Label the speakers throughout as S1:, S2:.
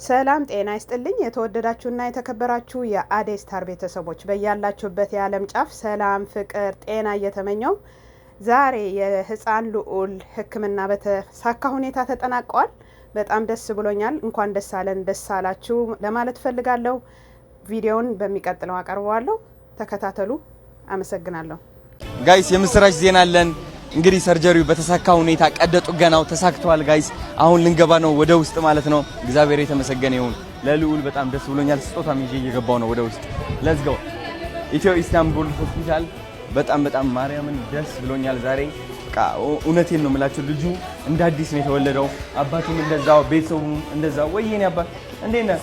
S1: ሰላም ጤና ይስጥልኝ የተወደዳችሁና የተከበራችሁ የአዴ ስታር ቤተሰቦች በእያላችሁበት የዓለም ጫፍ ሰላም ፍቅር ጤና እየተመኘው ዛሬ የህፃን ልዑል ህክምና በተሳካ ሁኔታ ተጠናቋል። በጣም ደስ ብሎኛል። እንኳን ደስ አለን ደስ አላችሁ ለማለት ፈልጋለሁ። ቪዲዮውን በሚቀጥለው አቀርበዋለሁ። ተከታተሉ። አመሰግናለሁ።
S2: ጋይስ የምስራች ዜና አለን። እንግዲህ ሰርጀሪው በተሳካ ሁኔታ ቀዶ ጥገናው ተሳክቷል ጋይስ። አሁን ልንገባ ነው ወደ ውስጥ ማለት ነው። እግዚአብሔር የተመሰገነ ይሁን። ለልዑል በጣም ደስ ብሎኛል። ስጦታም ይዤ እየገባው ነው ወደ ውስጥ። ሌትስ ጎ። ኢትዮ ኢስታንቡል ሆስፒታል በጣም ማርያምን ደስ ብሎኛል ዛሬ። በቃ እውነቴን ነው የምላችሁ ልጁ እንደ አዲስ ነው የተወለደው። አባቱም እንደዛው፣ ቤተሰቡም እንደዛው። ወይኔ አባት እንዴት ነህ?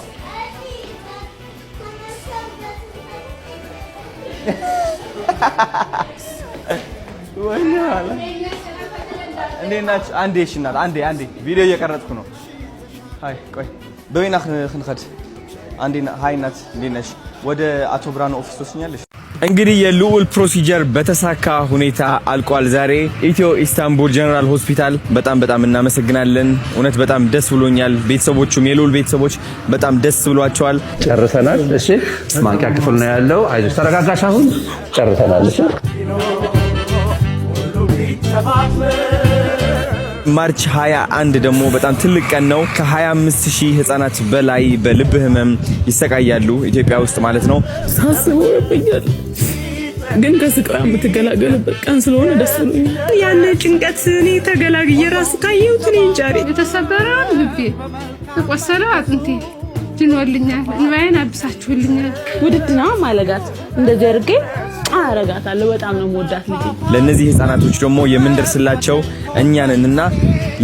S2: ወይኔ አለ እንዴት ናችሁ? አንዴ እሺ እናት አንዴ ቪዲዮ እየቀረጽኩ ነው። ሃይ ቆይ በወይና ክንኸድ አንዴ ሃይ እናት እንዴት ነሽ? ወደ አቶ ብርሃኑ ኦፊስ ወስኛለሽ። እንግዲህ የልዑል ፕሮሲጀር በተሳካ ሁኔታ አልቋል ዛሬ ኢትዮ ኢስታንቡል ጀነራል ሆስፒታል። በጣም እናመሰግናለን። እውነት በጣም ደስ ብሎኛል። ቤተሰቦቹም የልዑል ቤተሰቦች በጣም ደስ ብሏቸዋል።
S3: ጨርሰናል። እሺ ማንቂያ ክፍል ነው ያለው። አይዞሽ ተረጋጋሽ። አሁን ጨርሰናል። እሺ
S2: ማርች 21 ደግሞ በጣም ትልቅ ቀን ነው። ከ25000 ህፃናት በላይ በልብ ህመም ይሰቃያሉ ኢትዮጵያ ውስጥ ማለት ነው።
S4: ሳስበው ያበኛል፣ ግን ከስቃይ የምትገላገልበት ቀን ስለሆነ ደስ ብሎኛል። ያን ጭንቀት እኔ ተገላግዬ ራስ ካየሁት እኔ እንጃሪ የተሰበረው ልቤ ተቆሰለው አጥንቴ ድኖልኛል። እንባዬን አብሳችሁልኛል። ውድድና ማለጋት እንደዚህ አድርጌ አረጋታለሁ። በጣም ነው የምወዳት ልጅ።
S2: ለነዚህ ህፃናቶች ደግሞ የምንደርስላቸው እኛንንና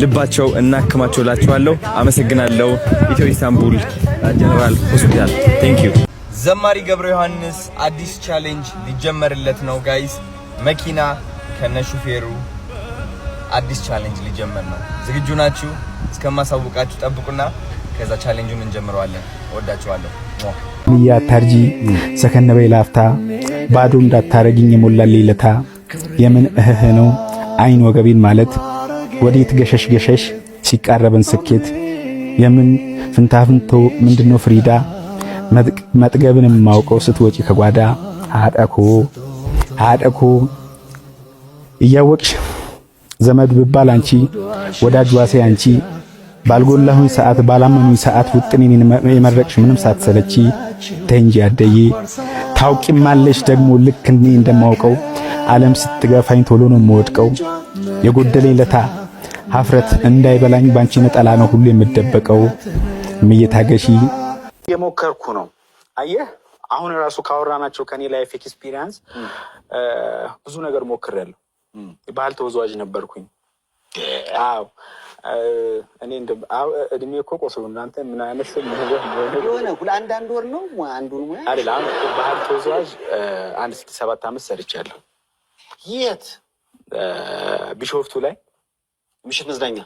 S2: ልባቸው እናክማቸውላቸዋለሁ። አመሰግናለሁ። ኢትዮ ኢስታንቡል ጀነራል ሆስፒታል ቴንክ ዩ። ዘማሪ ገብረ ዮሐንስ አዲስ ቻሌንጅ ሊጀመርለት ነው ጋይስ። መኪና ከነሹፌሩ አዲስ ቻሌንጅ ሊጀመር ነው። ዝግጁ ናችሁ? እስከማሳውቃችሁ ጠብቁና ከዛ ቻሌንጁን እንጀምረዋለን። ወዳችኋለሁ።
S5: ሚያ ታርጂ ሰከነበይ ላፍታ ባዶ እንዳታረግኝ የሞላልኝ ለታ የምን እህህ ነው አይን ወገቤን ማለት ወዴት ገሸሽ ሲቃረበን ስኬት የምን ፍንታፍንቶ ምንድነው ፍሪዳ መጥገብን ማውቀው ስትወጪ ከጓዳ አጠኮ እያወቅሽ ዘመድ ብባል አንቺ ወዳጅ ዋሴ አንቺ ባልጎላሁኝ ሰዓት ባላመኑኝ ሰዓት ውጥኔን የመረቅሽ ምንም ሳትሰለቺ ተንጂ አደዬ ታውቂማለሽ ደግሞ ልክ እኔ እንደማውቀው ዓለም ስትገፋኝ ቶሎ ነው የምወድቀው የጎደለኝ ለታ ሀፍረት እንዳይበላኝ ባንቺ ነጠላ ነው ሁሉ የምደበቀው እየታገሺ
S6: የሞከርኩ ነው። አየህ አሁን ራሱ ካወራናቸው ከኔ ላይፍ ኤክስፒሪየንስ ብዙ ነገር ሞክሬያለሁ። ባህል ተወዛዋዥ ነበርኩኝ። አዎ እኔ እንደ እድሜ እኮ ቆስሎ እናንተ ምን አይነት
S7: የሆነ አንድ ወር ነው አንዱ ነው
S6: አይደል? አሁን ባህል ተወዛዋዥ 1-7 ዓመት ሰርቻለሁ።
S7: የት?
S6: ቢሾፍቱ ላይ
S7: ምሽት መዝናኛ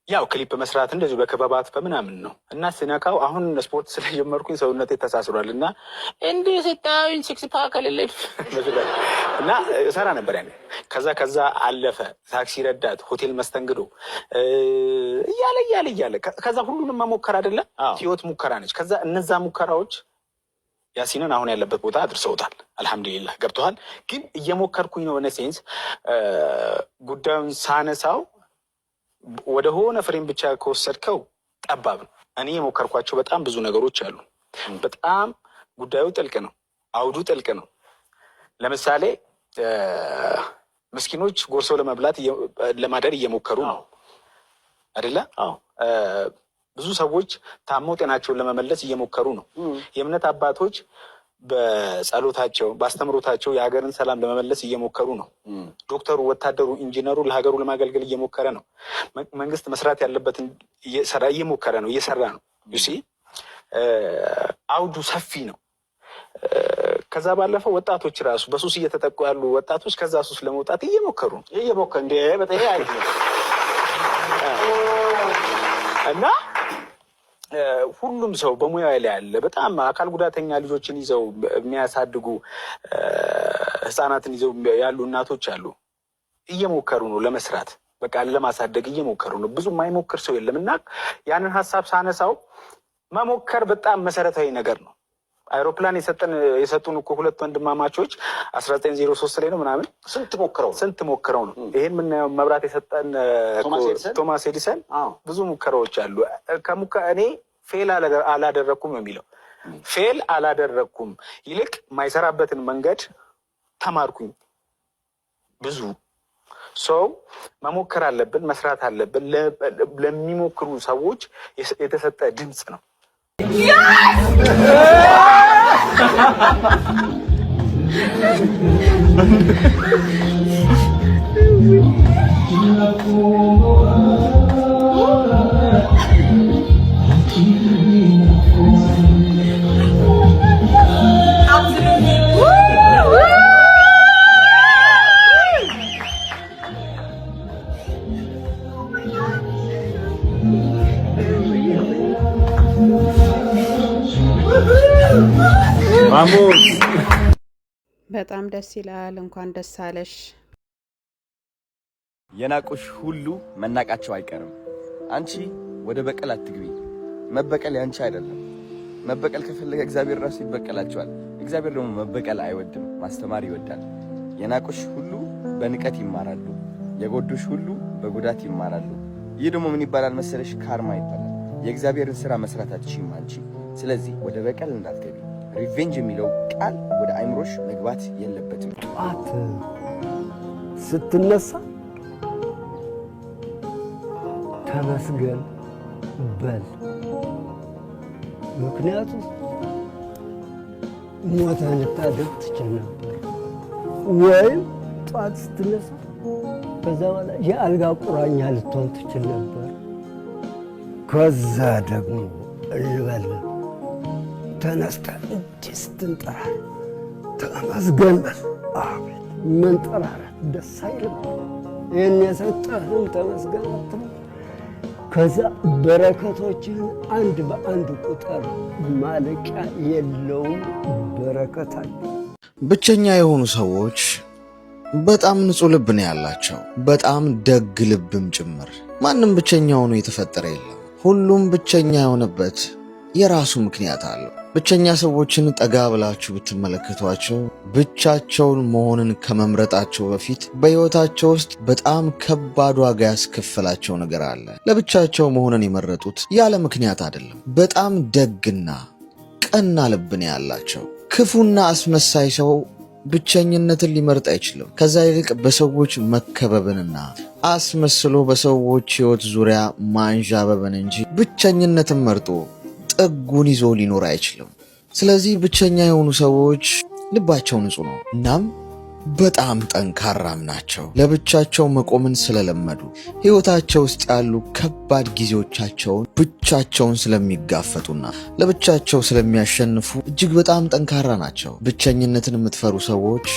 S6: ያው ክሊፕ መስራት እንደዚህ በከባባት በምናምን ነው። እና ስነካው አሁን ስፖርት ስለጀመርኩኝ ሰውነቴ ተሳስሯል እና እንዴ ሰጣኝ ሲክስ ፓክ አለልኝ እና ሰራ ነበር ያኔ። ከዛ አለፈ ታክሲ ረዳት፣ ሆቴል መስተንግዶ እያለ ከዛ ሁሉንም መሞከር አይደለ ህይወት ሙከራ ነች። ከዛ እነዛ ሙከራዎች ያሲንን አሁን ያለበት ቦታ አድርሰውታል። አልহামዱሊላህ ገብቷል። ግን እየሞከርኩኝ ነው። እነ ሴንስ ጉዳዩን ሳነሳው ወደ ሆነ ፍሬም ብቻ ከወሰድከው ጠባብ ነው። እኔ የሞከርኳቸው በጣም ብዙ ነገሮች አሉ። በጣም ጉዳዩ ጥልቅ ነው። አውዱ ጥልቅ ነው። ለምሳሌ ምስኪኖች ጎርሰው ለማደር እየሞከሩ ነው አይደለ? ብዙ ሰዎች ታመው ጤናቸውን ለመመለስ እየሞከሩ ነው። የእምነት አባቶች በጸሎታቸው ባስተምሮታቸው የሀገርን ሰላም ለመመለስ እየሞከሩ ነው። ዶክተሩ፣ ወታደሩ፣ ኢንጂነሩ ለሀገሩ ለማገልገል እየሞከረ ነው። መንግስት መስራት ያለበትን እየሞከረ ነው፣ እየሰራ ነው። ዩሲ አውዱ ሰፊ ነው። ከዛ ባለፈው ወጣቶች ራሱ በሱስ እየተጠቁ ያሉ ወጣቶች ከዛ ሱስ ለመውጣት እየሞከሩ እንደ በጣም አይደለም እና ሁሉም ሰው በሙያ ላይ ያለ በጣም አካል ጉዳተኛ ልጆችን ይዘው የሚያሳድጉ ህፃናትን ይዘው ያሉ እናቶች አሉ። እየሞከሩ ነው ለመስራት፣ በቃ ለማሳደግ እየሞከሩ ነው። ብዙ የማይሞክር ሰው የለም። እና ያንን ሀሳብ ሳነሳው መሞከር በጣም መሰረታዊ ነገር ነው። አይሮፕላን የሰጡን እኮ ሁለት ወንድማማቾች 1903 ላይ ነው ምናምን ስንት ሞክረው ነው ይሄን የምናየው መብራት የሰጠን ቶማስ ኤዲሰን። ብዙ ሙከራዎች አሉ። እኔ ፌል አላደረኩም የሚለው ፌል አላደረኩም፣ ይልቅ የማይሰራበትን መንገድ ተማርኩኝ። ብዙ ሰው መሞከር አለብን፣ መስራት አለብን። ለሚሞክሩ ሰዎች የተሰጠ ድምፅ ነው።
S1: በጣም ደስ ይላል። እንኳን ደስ አለሽ።
S2: የናቁሽ ሁሉ መናቃቸው አይቀርም። አንቺ ወደ በቀል አትግቢ። መበቀል ያንቺ አይደለም። መበቀል ከፈለገ እግዚአብሔር ራሱ ይበቀላቸዋል። እግዚአብሔር ደግሞ መበቀል አይወድም፣ ማስተማር ይወዳል። የናቁሽ ሁሉ በንቀት ይማራሉ፣ የጎዱሽ ሁሉ በጉዳት ይማራሉ። ይህ ደግሞ ምን ይባላል መሰለሽ? ካርማ ይባላል። የእግዚአብሔርን ሥራ መስራት አትችይም አንቺ። ስለዚህ ወደ በቀል እንዳትገቢ። ሪቬንጅ የሚለው ቃል ወደ አይምሮሽ መግባት የለበትም።
S8: ጠዋት ስትነሳ ተመስገን በል። ምክንያቱም ሞተህ ልታደር ትችል ነበር። ወይም ጠዋት ስትነሳ ከዛ በኋላ የአልጋ ቁራኛ ልትሆን ትችል ነበር። ከዛ ደግሞ እንበል ተነስተህ እንዲህ ስትንጠራ ተመስገን በል። አቤት መንጠራራት ደስ አይልም? ይህን የሰጠህን ተመስገን አትልም? ከዛ በረከቶችህን አንድ በአንድ ቁጥር ማለቂያ የለውም በረከታቸው።
S9: ብቸኛ የሆኑ ሰዎች በጣም ንጹህ ልብ ነው ያላቸው፣ በጣም ደግ ልብም ጭምር። ማንም ብቸኛ ሆኖ የተፈጠረ የለም። ሁሉም ብቸኛ የሆነበት የራሱ ምክንያት አለው። ብቸኛ ሰዎችን ጠጋ ብላችሁ ብትመለከቷቸው ብቻቸውን መሆንን ከመምረጣቸው በፊት በሕይወታቸው ውስጥ በጣም ከባድ ዋጋ ያስከፈላቸው ነገር አለ። ለብቻቸው መሆንን የመረጡት ያለ ምክንያት አይደለም። በጣም ደግና ቀና ልብን ያላቸው። ክፉና አስመሳይ ሰው ብቸኝነትን ሊመርጥ አይችልም። ከዛ ይልቅ በሰዎች መከበብንና አስመስሎ በሰዎች ሕይወት ዙሪያ ማንዣበብን እንጂ ብቸኝነትን መርጦ ጥጉን ይዞ ሊኖር አይችልም። ስለዚህ ብቸኛ የሆኑ ሰዎች ልባቸው ንጹህ ነው፣ እናም በጣም ጠንካራም ናቸው። ለብቻቸው መቆምን ስለለመዱ ሕይወታቸው ውስጥ ያሉ ከባድ ጊዜዎቻቸውን ብቻቸውን ስለሚጋፈጡና ለብቻቸው ስለሚያሸንፉ እጅግ በጣም ጠንካራ ናቸው። ብቸኝነትን የምትፈሩ ሰዎች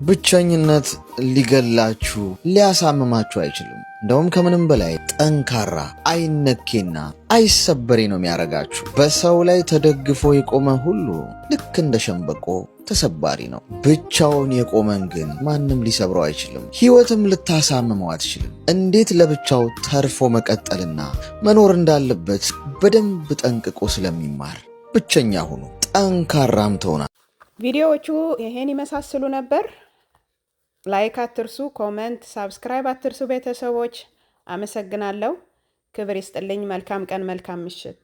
S9: ብቸኝነት ሊገላችሁ ሊያሳምማችሁ አይችልም። እንደውም ከምንም በላይ ጠንካራ አይነኬና አይሰበሬ ነው የሚያረጋችሁ። በሰው ላይ ተደግፎ የቆመ ሁሉ ልክ እንደ ሸምበቆ ተሰባሪ ነው። ብቻውን የቆመን ግን ማንም ሊሰብረው አይችልም። ሕይወትም ልታሳምመው አትችልም። እንዴት ለብቻው ተርፎ መቀጠልና መኖር እንዳለበት በደንብ ጠንቅቆ ስለሚማር ብቸኛ ሁኑ፣ ጠንካራም ትሆናል።
S1: ቪዲዮዎቹ ይሄን ይመሳስሉ ነበር። ላይክ አትርሱ፣ ኮመንት፣ ሳብስክራይብ አትርሱ። ቤተሰቦች አመሰግናለሁ። ክብር ይስጥልኝ። መልካም ቀን፣ መልካም ምሽት።